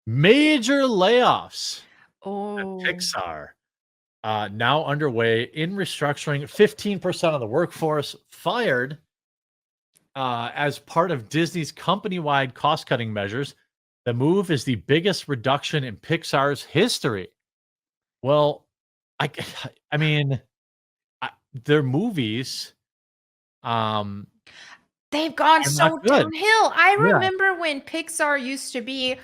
Major layoffs at Oh. Pixar now underway in restructuring. 15% of the workforce fired as part of Disney's company-wide cost-cutting measures. The move is the biggest reduction in Pixar's history. Well, I, I mean, their movies, um, They've gone are not so good. downhill. I Yeah. remember when Pixar used to be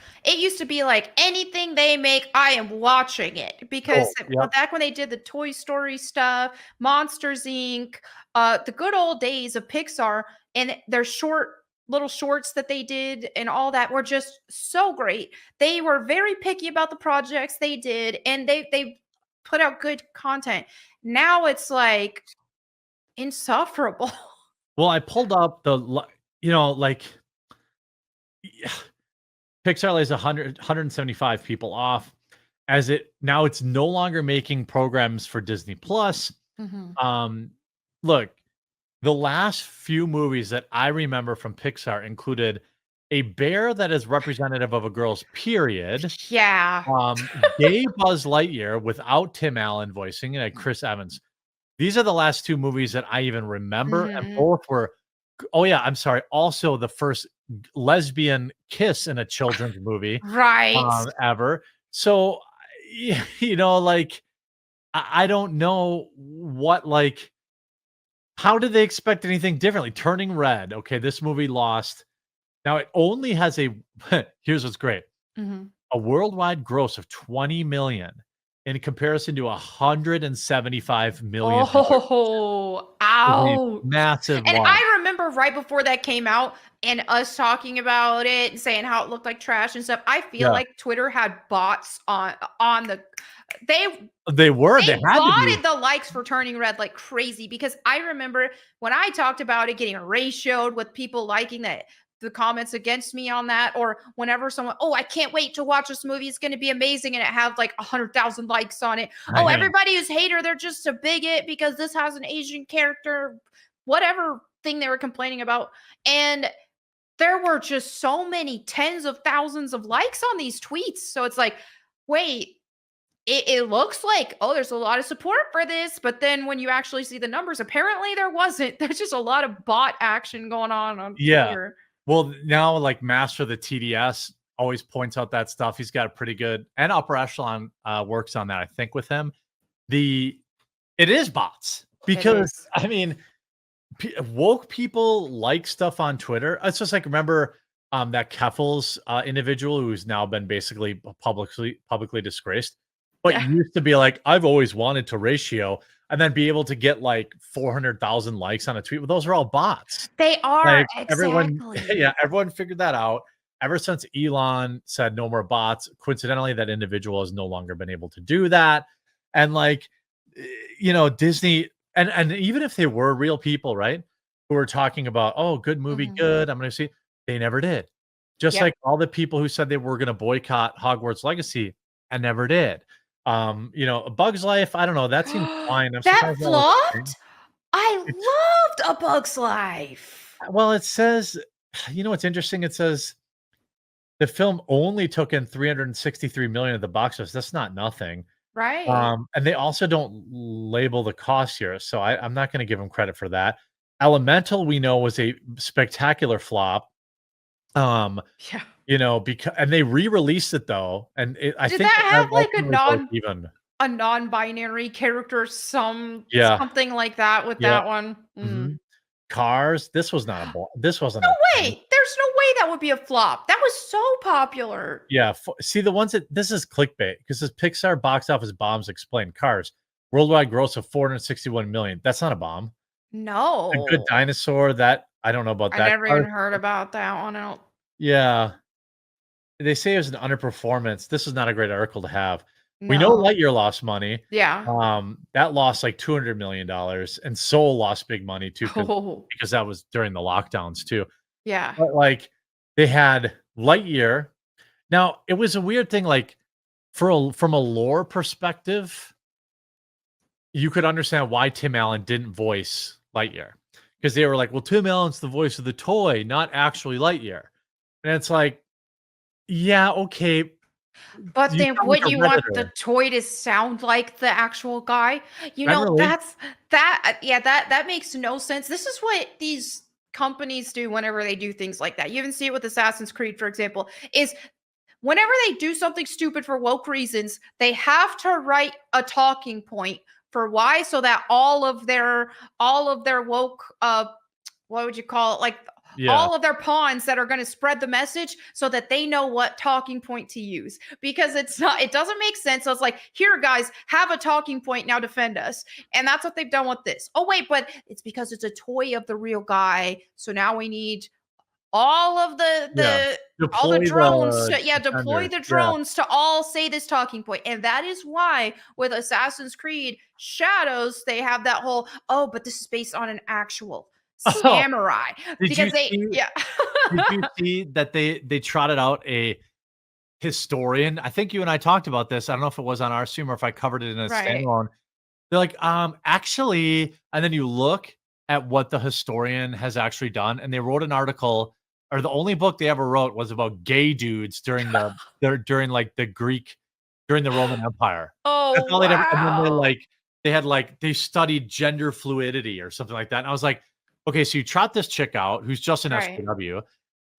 like anything they make, I am watching it because Oh, yep. back when they did the Toy Story stuff, Monsters Inc., the good old days of Pixar and their little shorts that they did and all that were just so great. They were very picky about the projects they did and they put out good content. Now it's like insufferable. Well, I pulled up like Pixar lays 175 people off as it's no longer making programs for Disney Plus. Mhm. Um, look, the last few movies that I remember from Pixar included A Bear That Is Representative of a Girl's Period, Yeah. um, Gay Buzz Lightyear without Tim Allen voicing it, and Chris Evans. These are the last 2 movies that I even remember, and Mhm. both were oh, yeah, I'm sorry, also the first lesbian kiss in a children's movie, Right. ever. So, like, I don't know how did they expect anything differently? Turning Red, okay, this movie lost. Now it only has a here's what's great, Mhm. a worldwide gross of 20,000,000 in comparison to $175,000,000. Oh, Is a ouch. massive And loss. I remember right before that came out and us talking about it and saying how it looked like trash and stuff. I feel Yeah, like Twitter had bots on the they they they had to be. botted the likes for Turning Red like crazy because I remember when I talked about it getting ratioed with people liking that the comments against me on that, or whenever someone, oh, I can't wait to watch this movie. It's going to be amazing. And it had like 100,000 likes on it. I Oh, know. everybody who's hater, they're just a bigot because this has an Asian character, whatever thing they were complaining about. And there were just so many tens of thousands of likes on these tweets. So it's like, wait, it looks like, oh, there's a lot of support for this, but then when you actually see the numbers, apparently there wasn't. There's just a lot of bot action going on Yeah. Twitter. Well, now, like, Master of the TDS always points out that stuff. He's got a pretty good and Upper Echelon, works on that, I think, with him. The It is bots It is. because, I mean, woke people like stuff on Twitter. It's just like, remember, that Keffels, individual who's now been basically publicly disgraced, but Yeah. used to be like, "I've always wanted to ratio," and then be able to get, like, 400,000 likes on a tweet. Well, those are all bots. They are, Like, everyone exactly. yeah, everyone figured that out. Ever since Elon said no more bots, coincidentally, that individual has no longer been able to do that. And, like, Disney and even if they were real people, right, who were talking about, "Oh, good movie, Mhm. good, I'm gonna see," they never did. Just Yep. like all the people who said they were gonna boycott Hogwarts Legacy and never did. A Bug's Life, I don't know, that seems fine. I'm That surprised that was flopped? I loved A Bug's Life. well, it says what's interesting? It says the film only took in 363,000,000 at the box office. That's not nothing. Right. And they also don't label the cost here, so I'm not gonna give them credit for that. Elemental, we know, was a spectacular flop. Um, Yeah. because and they re-released it though, and I Did think that that have like ultimately broke even. a non-binary character, Yeah. something like that with Yep. that one? Mm. Mhm. Cars, this wasn't No a thing. way! There's no way that would be a flop. That was so popular. Yeah, see the ones that this is clickbait because this Pixar box office bombs explain Cars worldwide gross of 461,000,000. That's not a bomb. A Good No. Dinosaur, that I don't know about I that. never even Cars, heard about that one. I don't. yeah, they say it was an underperformance. This is not a great article to have. We know No. Lightyear lost money. Yeah. That lost like $200,000,000, and Soul lost big money too Oh, because that was during the lockdowns too. yeah. But like they had Lightyear. Now it was a weird thing, like from a lore perspective, you could understand why Tim Allen didn't voice Lightyear because they were like, "Well, Tim Allen's the voice of the toy, not actually Lightyear." And it's like, yeah, okay. But You then sound like wouldn't a you want the Redditor. toy to sound like the actual guy? Generally. That's yeah, that makes no sense. This is what these companies do whenever they do things like that. You even see it with Assassin's Creed, for example, is whenever they do something stupid for woke reasons, they have to write a talking point for why, so that all of their woke what would you call it? Like Yeah. all of their pawns that are going to spread the message so that they know what talking point to use, because it doesn't make sense. So it's like, here guys, have a talking point, now defend us. And that's what they've done with this. Oh wait, but it's because it's a toy of the real guy. So now we need all of Yeah. all the Deploy drones the to, yeah, deploy defenders. the Yeah. drones to all say this talking point. And that is why with Assassin's Creed Shadows they have that whole, oh, but this is based on an actual Oh, samurai, did you because they, see yeah. did you see that they trotted out a historian? I think you and I talked about this. I don't know if it was on our stream or if I covered it in a Right. standalone. They're like, actually, and then you look at what the historian has actually done, and they wrote an article, or the only book they ever wrote was about gay dudes during like the Greek, during the Roman Empire. That's Oh all they'd ever, and then wow. they studied gender fluidity or something like that. And I was like, okay, so you trot this chick out who's just an Right. SJW,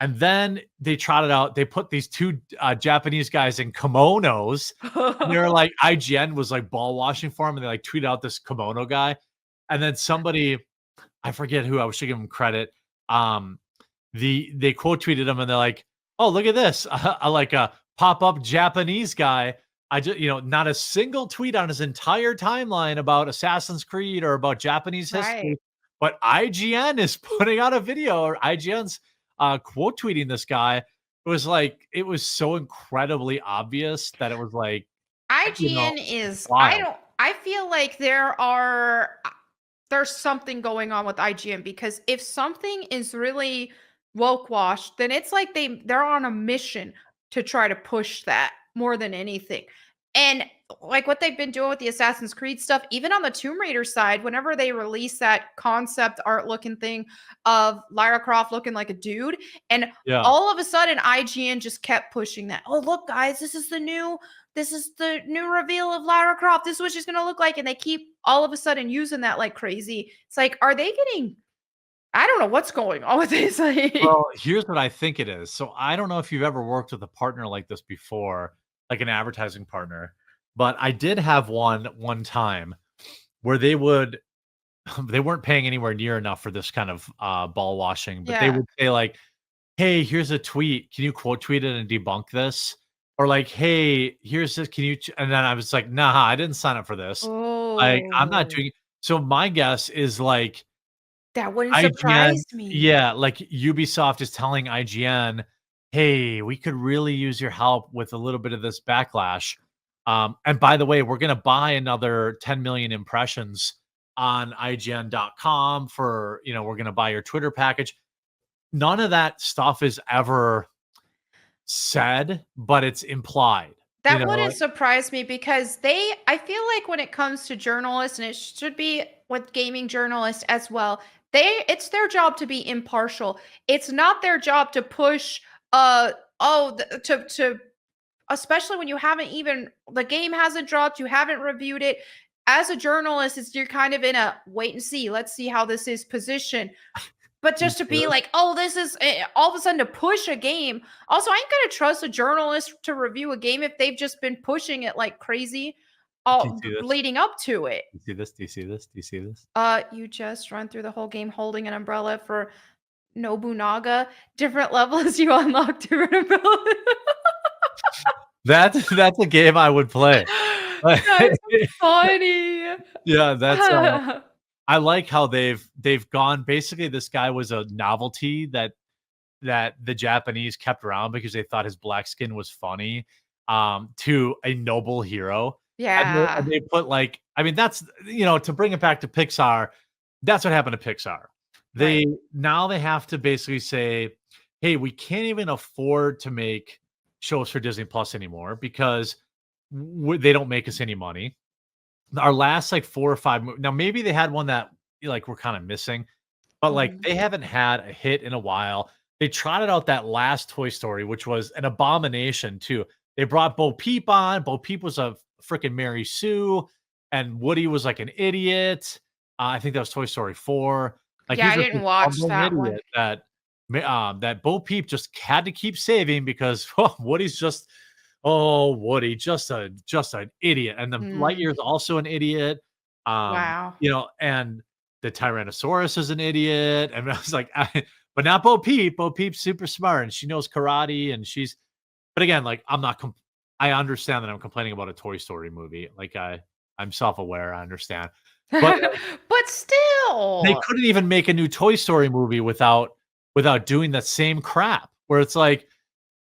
and then they trotted out, they put these two Japanese guys in kimonos. And they were like, IGN was like ball washing for him, and they like tweeted out this kimono guy. And then somebody, I forget who, I should give him credit. Um, they quote tweeted him and they're like, "Oh, look at this! I like a pop up Japanese guy." I just, not a single tweet on his entire timeline about Assassin's Creed or about Japanese Right. history, but IGN is putting out a video, or IGN's quote tweeting this guy. It was so incredibly obvious that it was like, you know, IGN is, wild. I feel like there's something going on with IGN, because if something is really woke washed, then it's like they're on a mission to try to push that more than anything. And like what they've been doing with the Assassin's Creed stuff, even on the Tomb Raider side, whenever they release that concept art looking thing of Lara Croft looking like a dude, and Yeah. all of a sudden IGN just kept pushing that. Oh, look, guys, this is the new reveal of Lara Croft. This is what she's going to look like. And they keep all of a sudden using that like crazy. It's like, are they getting, I don't know what's going on with this. Like, Well, here's what I think it is. So I don't know if you've ever worked with a partner like this before, like an advertising partner, but I did have one time where they would they weren't paying anywhere near enough for this kind of ball washing, but they yeah. would say like, "Hey, here's a tweet. Can you quote tweet it and debunk this?" Or like, "Hey, here's this. Can you?" And then I was like, "Nah, I didn't sign up for this. Like, I'm not Oh, doing." So my guess is like that wouldn't IGN, surprise me. yeah, like Ubisoft is telling IGN, "Hey, we could really use your help with a little bit of this backlash. And by the way, we're gonna buy another 10 million impressions on IGN.com for, we're gonna buy your Twitter package." None of that stuff is ever said, but it's implied, That wouldn't like, surprise me, because I feel like when it comes to journalists, and it should be with gaming journalists as well, it's their job to be impartial. It's not their job to push, to especially when you haven't even, the game hasn't dropped, you haven't reviewed it. As a journalist, you're kind of in a wait and see. Let's see how this is positioned. But you just to see be this? like, oh, this is all of a sudden to push a game. Also, I ain't gonna trust a journalist to review a game if they've just been pushing it like crazy, Do you all see this? leading up to it. Do you see this? Do you see this? Do you see this? You just run through the whole game holding an umbrella for Nobunaga. Different levels you unlock different umbrella. That's a game I would play. That's funny. Yeah, I like how they've gone, basically this guy was a novelty that the Japanese kept around because they thought his black skin was funny, to a noble hero. And Yeah, they put like, I mean, that's, to bring it back to Pixar, that's what happened to Pixar. right. Now they have to basically say, "Hey, we can't even afford to make shows for Disney Plus anymore because they don't make us any money." Our last like 4 or 5 now maybe they had one that, like, we're kinda missing, but, like, Mhm. they haven't had a hit in a while. They trotted out that last Toy Story, which was an abomination too. they brought Bo Peep on. Bo Peep was a freaking Mary Sue, and Woody was like an idiot. I think that was Toy Story 4. Like Yeah, he's I just didn't this watch bumbling that one. idiot that Bo Peep just had to keep saving because Woody's just Woody just an idiot, and then Mm, Lightyear's also an idiot. wow. And the Tyrannosaurus is an idiot, and I was like, but not Bo Peep. Bo Peep's super smart, and she knows karate, and she's. But again, like I'm not. I understand that I'm complaining about a Toy Story movie. Like I'm self aware. I understand, but But they still. couldn't even make a new Toy Story movie without doing that same crap. Where it's like,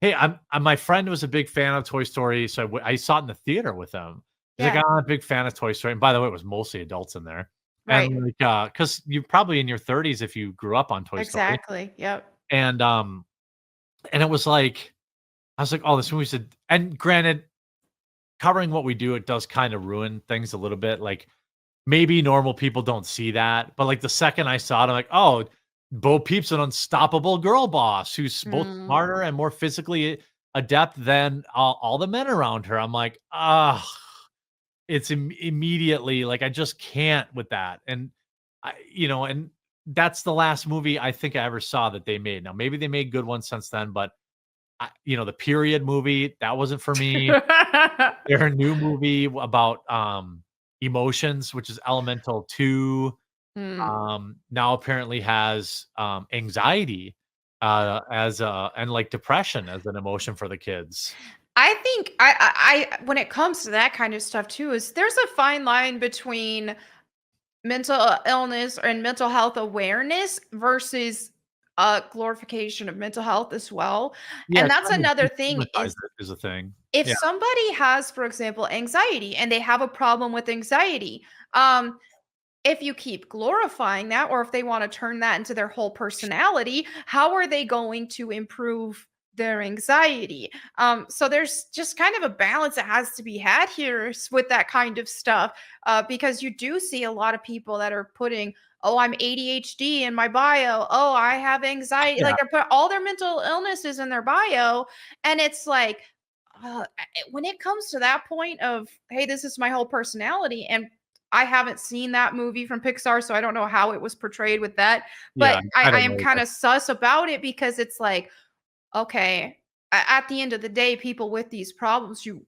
hey, my friend was a big fan of Toy Story, so I saw it in the theater with him. He's like, Yeah, "Oh, I'm a big fan of Toy Story." And by the way, it was mostly adults in there. right. And like, because you're probably in your 30s if you grew up on Toy Story. Exactly. Yep. And and it was like, I was like, "Oh, this movie's," and granted, covering what we do, it does kind of ruin things a little bit. Like maybe normal people don't see that, but like the second I saw it, I'm like, oh, Bo Peep's an unstoppable girl boss who's both Mm. smarter and more physically adept than all the men around her. I'm like, ah, it's immediately like I just can't with that. And and that's the last movie I think I ever saw that they made. Now maybe they made good ones since then, but the period movie that wasn't for me. Their new movie about, emotions, which is Elemental 2, Mm. now apparently has, anxiety, as a and, like, depression as an emotion for the kids. I think I when it comes to that kind of stuff too, is there's a fine line between mental illness and mental health awareness versus glorification of mental health as well. Yeah, And that's trying to another thing destigmatize is it is a thing. if Yeah, somebody has, for example, anxiety and they have a problem with anxiety, um, if you keep glorifying that, or if they want to turn that into their whole personality, how are they going to improve their anxiety? So there's just kind of a balance that has to be had here with that kind of stuff, because you do see a lot of people that are putting, "Oh, I'm ADHD in my bio. Oh, I have anxiety." yeah. Like they put all their mental illnesses in their bio, and it's like, when it comes to that point of, "Hey, this is my whole personality," and I haven't seen that movie from Pixar, so I don't know how it was portrayed with that, Yeah, but I I I don't am know either. kinda sus about it because it's like, okay, at the end of the day, people with these problems, you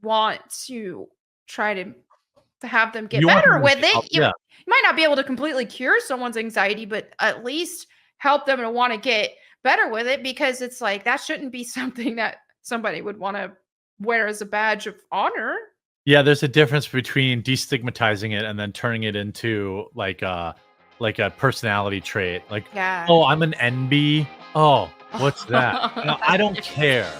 want to try to have them get You want them better to with get it. help, You yeah. might not be able to completely cure someone's anxiety, but at least help them to wanna get better with it because it's like, that shouldn't be something that somebody would wanna wear as a badge of honor. Yeah, there's a difference between destigmatizing it and then turning it into like a personality trait. Like, Yeah. "Oh, I'm an NB. Oh, what's that?" I don't care.